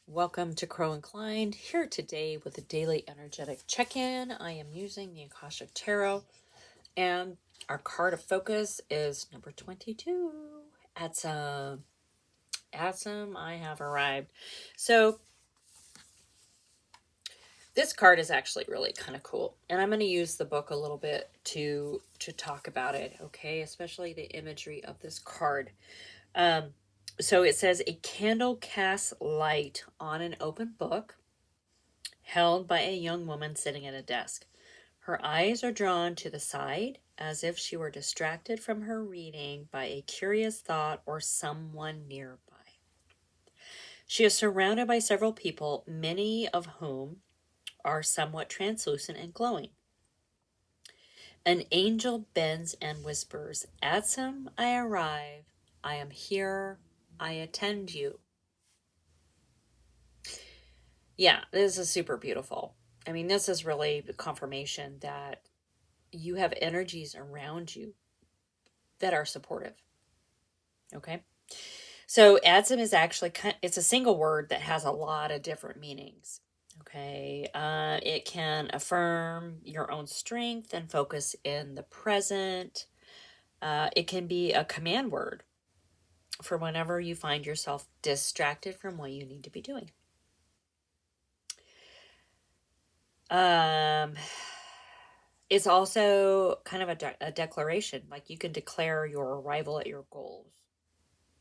Welcome to Crow Inclined, here today with a daily energetic check-in. I am using the Akashic Tarot, and our card of focus is number 22, Adsum. Adsum, I have arrived. So this card is actually really kind of cool, and I'm going to use the book a little bit to talk about it, okay? Especially the imagery of this card. So it says, a candle casts light on an open book held by a young woman sitting at a desk. Her eyes are drawn to the side as if she were distracted from her reading by a curious thought or someone nearby. She is surrounded by several people, many of whom are somewhat translucent and glowing. An angel bends and whispers, "Adsum, I arrive. I am here. I attend you." Yeah, this is super beautiful. I mean, this is really the confirmation that you have energies around you that are supportive. Okay. So Adsum is actually, it's a single word that has a lot of different meanings. Okay. It can affirm your own strength and focus in the present. It can be a command word for whenever you find yourself distracted from what you need to be doing. It's also kind of a declaration, like you can declare your arrival at your goals,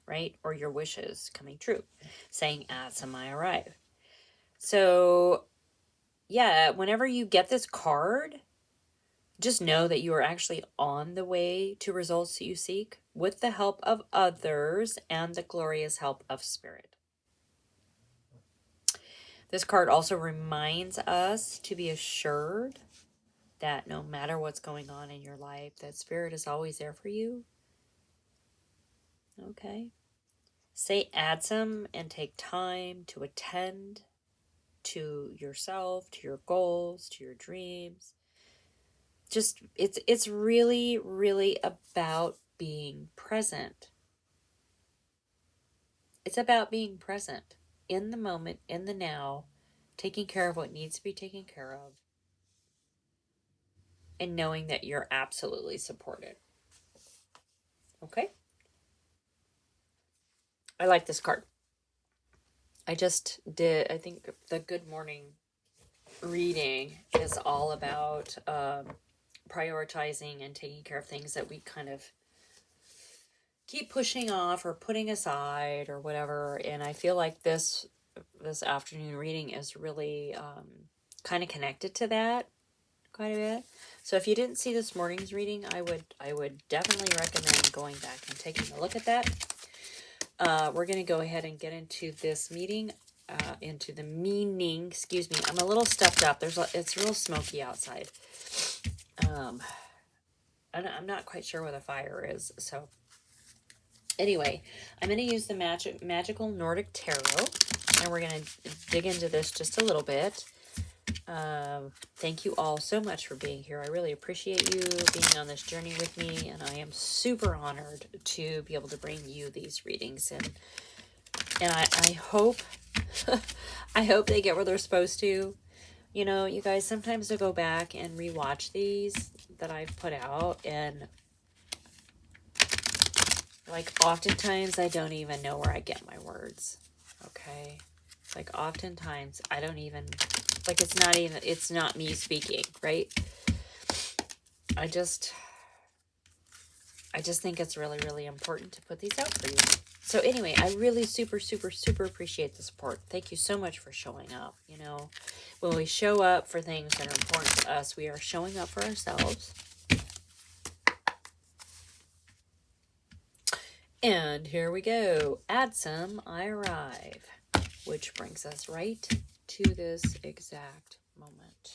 right? Or your wishes coming true, saying, "Adsum, I arrive." So, yeah, whenever you get this card, just know that you are actually on the way to results that you seek with the help of others and the glorious help of Spirit. This card also reminds us to be assured that no matter what's going on in your life, that Spirit is always there for you. Okay. Say Adsum and take time to attend to yourself, to your goals, to your dreams. Just it's really, really about being present. It's about being present in the moment, in the now, taking care of what needs to be taken care of, and knowing that you're absolutely supported. Okay? I like this card. I think the Good Morning reading is all about prioritizing and taking care of things that we kind of keep pushing off or putting aside or whatever. And I feel like this afternoon reading is really kind of connected to that quite a bit. So if you didn't see this morning's reading, I would definitely recommend going back and taking a look at that. We're going to go ahead and get into this meeting, into the meaning. Excuse me, I'm a little stuffed up. It's real smoky outside. I'm not quite sure where the fire is. So anyway, I'm going to use the magical Nordic Tarot, and we're going to dig into this just a little bit. Thank you all so much for being here. I really appreciate you being on this journey with me, and I am super honored to be able to bring you these readings. And I hope I hope they get where they're supposed to. You know, you guys, sometimes I go back and rewatch these that I've put out, and like oftentimes I don't even know where I get my words. Okay? Like oftentimes I don't even, like it's not me speaking, right? I just think it's really, really important to put these out for you. So anyway, I really super, super, super appreciate the support. Thank you so much for showing up. You know, when we show up for things that are important to us, we are showing up for ourselves. And here we go. Adsum, I arrive. Which brings us right to this exact moment.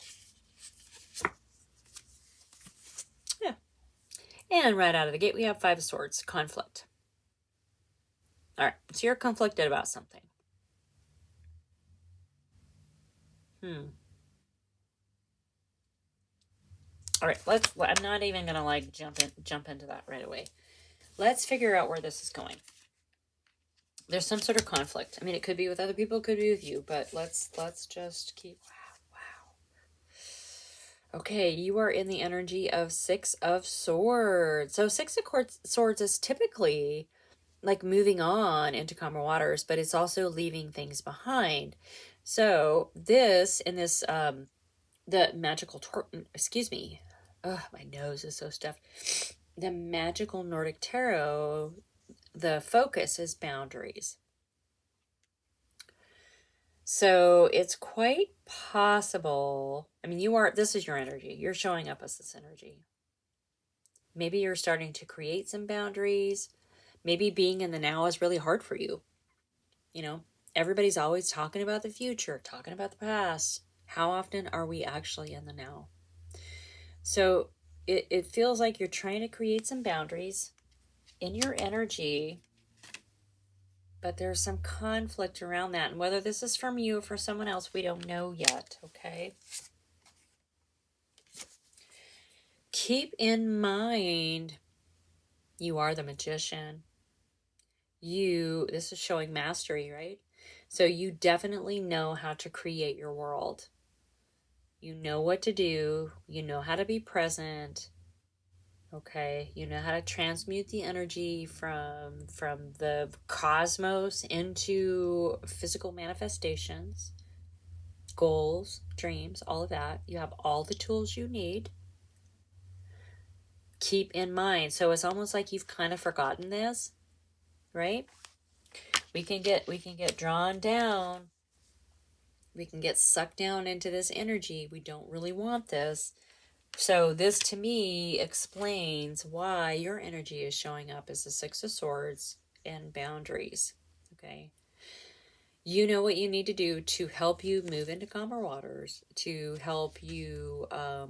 Yeah. And right out of the gate, we have 5 of Swords, conflict. All right, so you're conflicted about something. All right, I'm not even gonna like jump into that right away. Let's figure out where this is going. There's some sort of conflict. I mean, it could be with other people, it could be with you, but let's just keep. Wow. Okay, you are in the energy of Six of Swords. So Six of Swords is typically like moving on into calmer waters, but it's also leaving things behind. So this in this the magical excuse me. Ugh, my nose is so stuffed. The magical Nordic tarot, the focus is boundaries. So it's quite possible. I mean, this is your energy. You're showing up as this energy. Maybe you're starting to create some boundaries. Maybe being in the now is really hard for you. You know, everybody's always talking about the future, talking about the past. How often are we actually in the now? So it feels like you're trying to create some boundaries in your energy, but there's some conflict around that. And whether this is from you or for someone else, we don't know yet, okay? Keep in mind, you are the magician. This is showing mastery, right? So you definitely know how to create your world. You know what to do. You know how to be present. Okay, you know how to transmute the energy from the cosmos into physical manifestations, goals, dreams, all of that. You have all the tools you need. Keep in mind. So it's almost like you've kind of forgotten this, right? We can get drawn down. We can get sucked down into this energy. We don't really want this. So this to me explains why your energy is showing up as the Six of Swords and boundaries. Okay. You know what you need to do to help you move into calmer waters, to help you I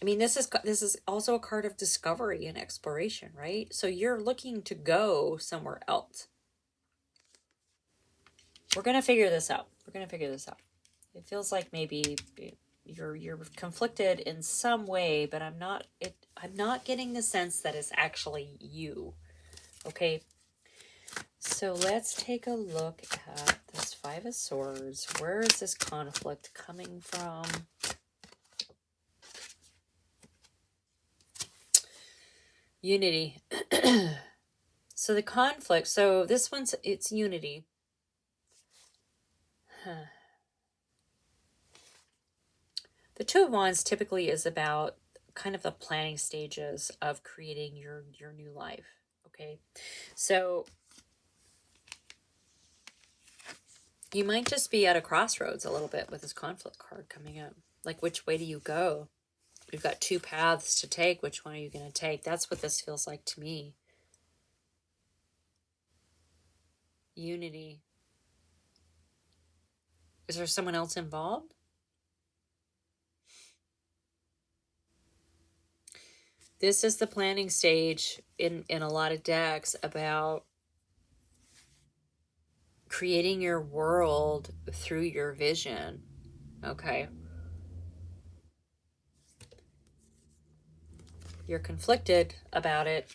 mean, this is also a card of discovery and exploration, right? So you're looking to go somewhere else. We're going to figure this out. It feels like maybe you're conflicted in some way, but I'm not getting the sense that it's actually you. Okay? So let's take a look at this Five of Swords. Where is this conflict coming from? Unity. So the conflict, so this one's, it's unity. The Two of Wands typically is about kind of the planning stages of creating your new life. Okay, so you might just be at a crossroads a little bit with this conflict card coming up. Like, which way do you go? We've got two paths to take. Which one are you going to take? That's what this feels like to me. Unity. Is there someone else involved? This is the planning stage in a lot of decks about creating your world through your vision. Okay. You're conflicted about it.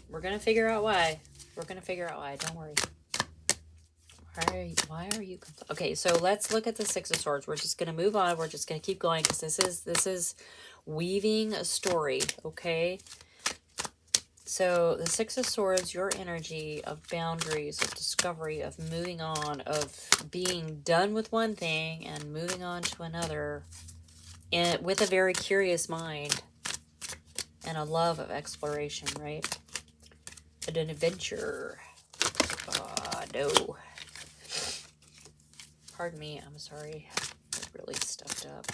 We're going to figure out why. Don't worry. Why are you okay, so let's look at the Six of Swords. We're just going to move on. We're just going to keep going because this is weaving a story, okay? So the Six of Swords, your energy of boundaries, of discovery, of moving on, of being done with one thing and moving on to another, and with a very curious mind and a love of exploration, right? And an adventure. No. Pardon me, I'm sorry. I'm really stuffed up.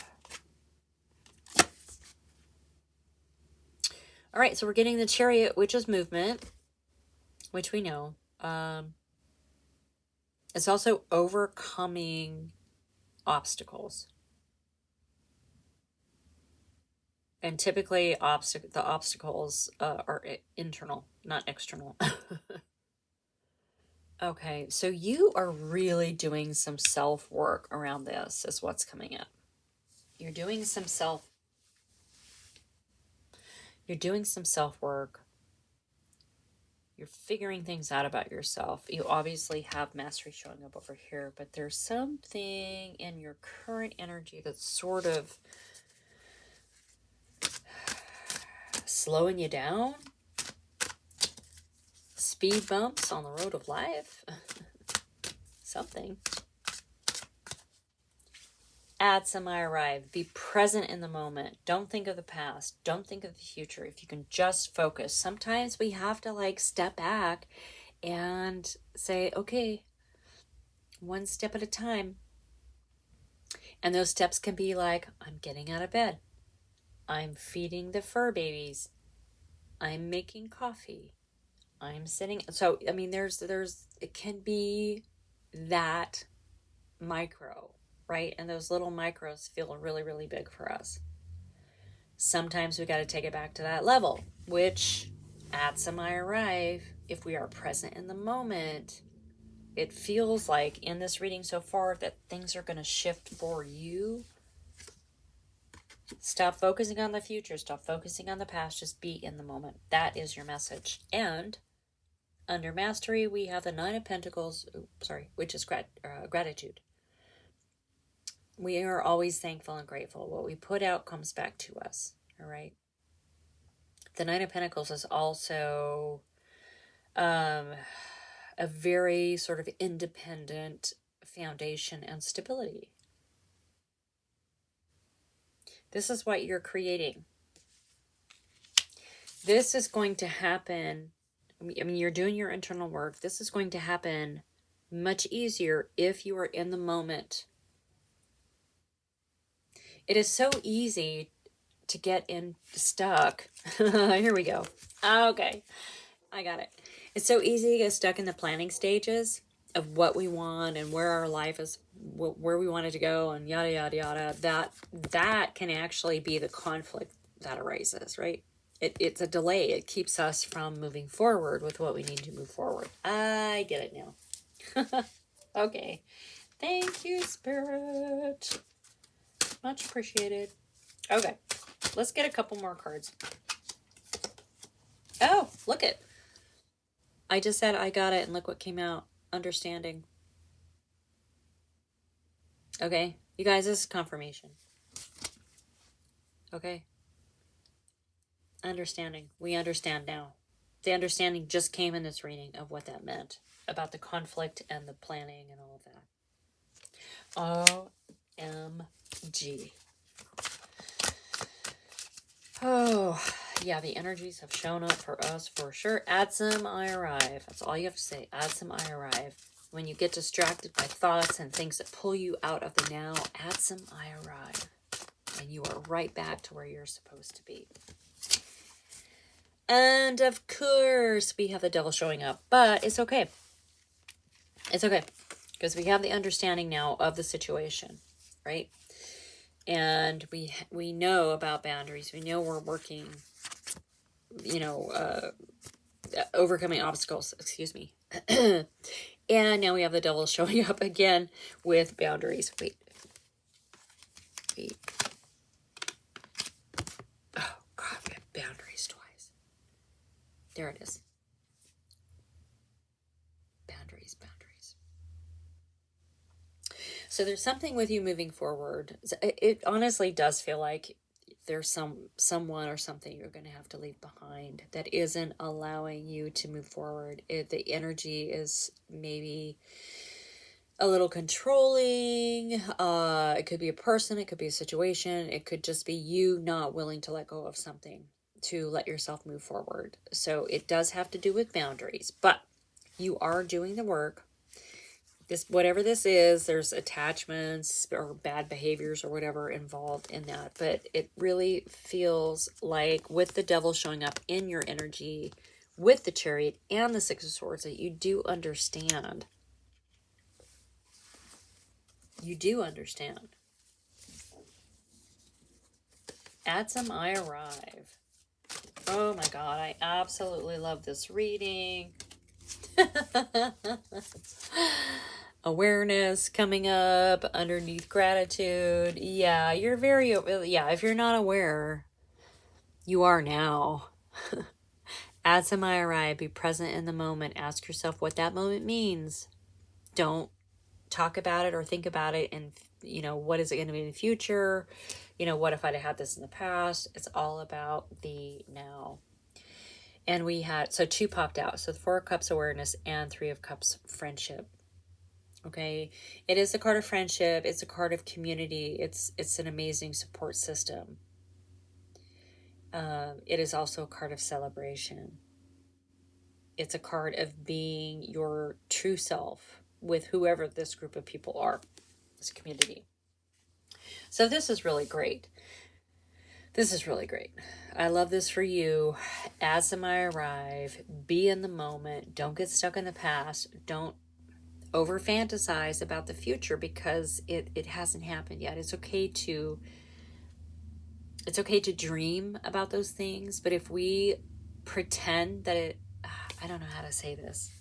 All right, so we're getting the Chariot, which is movement, which we know. It's also overcoming obstacles. And typically the obstacles are internal, not external. Okay, so you are really doing some self-work around this is what's coming up. You're doing some self-work. You're figuring things out about yourself. You obviously have mastery showing up over here, but there's something in your current energy that's sort of slowing you down. Speed bumps on the road of life. Something. Adsum, I arrive. Be present in the moment. Don't think of the past. Don't think of the future. If you can just focus. Sometimes we have to like step back and say, okay, one step at a time. And those steps can be like, I'm getting out of bed. I'm feeding the fur babies. I'm making coffee. I'm sitting. So, I mean, it can be that micro, right? And those little micros feel really, really big for us. Sometimes we got to take it back to that level, which at some I arrive, if we are present in the moment, it feels like in this reading so far that things are going to shift for you. Stop focusing on the future. Stop focusing on the past. Just be in the moment. That is your message. And under mastery, we have the Nine of Pentacles, which is gratitude. We are always thankful and grateful. What we put out comes back to us, all right? The Nine of Pentacles is also a very sort of independent foundation and stability. This is what you're creating. This is going to happen. I mean, you're doing your internal work. This is going to happen much easier if you are in the moment. It is so easy to get stuck. Here we go. Okay, I got it. It's so easy to get stuck in the planning stages of what we want and where our life is, where we want it to go, and yada, yada, yada. That can actually be the conflict that arises, right? It's a delay. It keeps us from moving forward with what we need to move forward. I get it now. Okay. Thank you, Spirit. Much appreciated. Okay. Let's get a couple more cards. Oh, look it. I just said I got it, and look what came out. Understanding. Okay. You guys, this is confirmation. Okay. Understanding. We understand now. The understanding just came in this reading of what that meant about the conflict and the planning and all of that. OMG. Oh, yeah, the energies have shown up for us for sure. Adsum, I arrive. That's all you have to say. Adsum, I arrive. When you get distracted by thoughts and things that pull you out of the now, Adsum, I arrive. And you are right back to where you're supposed to be. And of course, we have the devil showing up, but it's okay. It's okay, because we have the understanding now of the situation, right? And we know about boundaries. We know we're working, overcoming obstacles, excuse me. And now we have the devil showing up again with boundaries. Wait. Oh, God, we have boundaries twice. There it is. Boundaries. So there's something with you moving forward. It honestly does feel like there's someone or something you're going to have to leave behind that isn't allowing you to move forward. The energy is maybe a little controlling. It could be a person. It could be a situation. It could just be you not willing to let go of something to let yourself move forward. So it does have to do with boundaries, but you are doing the work. Whatever this is, there's attachments or bad behaviors or whatever involved in that. But it really feels like with the devil showing up in your energy, with the Chariot and the Six of Swords, that you do understand. You do understand. Adsum, I arrive. Oh my God, I absolutely love this reading. Awareness coming up underneath gratitude. Yeah, if you're not aware, you are now. Adsum I arrive. Be present in the moment. Ask yourself what that moment means. Don't talk about it or think about it and, what is it going to be in the future? What if I'd had this in the past? It's all about the now. And we had, so 2 popped out. So the 4 of Cups awareness and 3 of Cups friendship. Okay. It is a card of friendship. It's a card of community. It's an amazing support system. It is also a card of celebration. It's a card of being your true self with whoever this group of people are, this community. So this is really great. This is really great. I love this for you. As I arrive, be in the moment. Don't get stuck in the past. Don't over fantasize about the future because it hasn't happened yet. It's okay to dream about those things, but if we pretend that I don't know how to say this.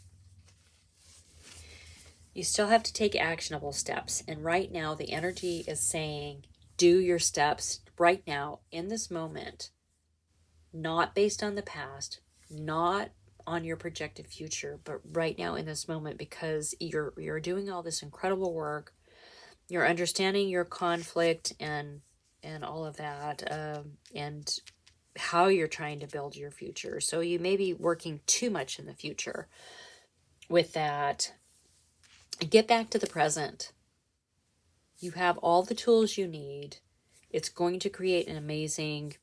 You still have to take actionable steps. And right now, the energy is saying, do your steps right now in this moment, not based on the past, not on your projected future, but right now in this moment, because you're doing all this incredible work. You're understanding your conflict and all of that, and how you're trying to build your future. So you may be working too much in the future with that. Get back to the present. You have all the tools you need. It's going to create an amazing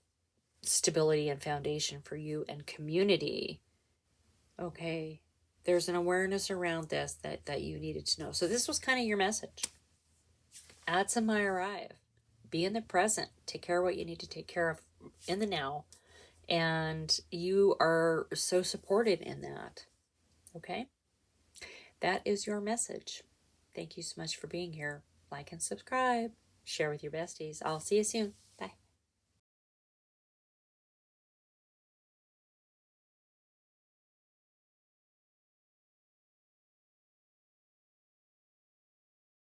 stability and foundation for you and community. Okay. There's an awareness around this that you needed to know. So this was kind of your message. Adsum I arrive. Be in the present. Take care of what you need to take care of in the now. And you are so supported in that. Okay? That is your message. Thank you so much for being here. Like and subscribe. Share with your besties. I'll see you soon.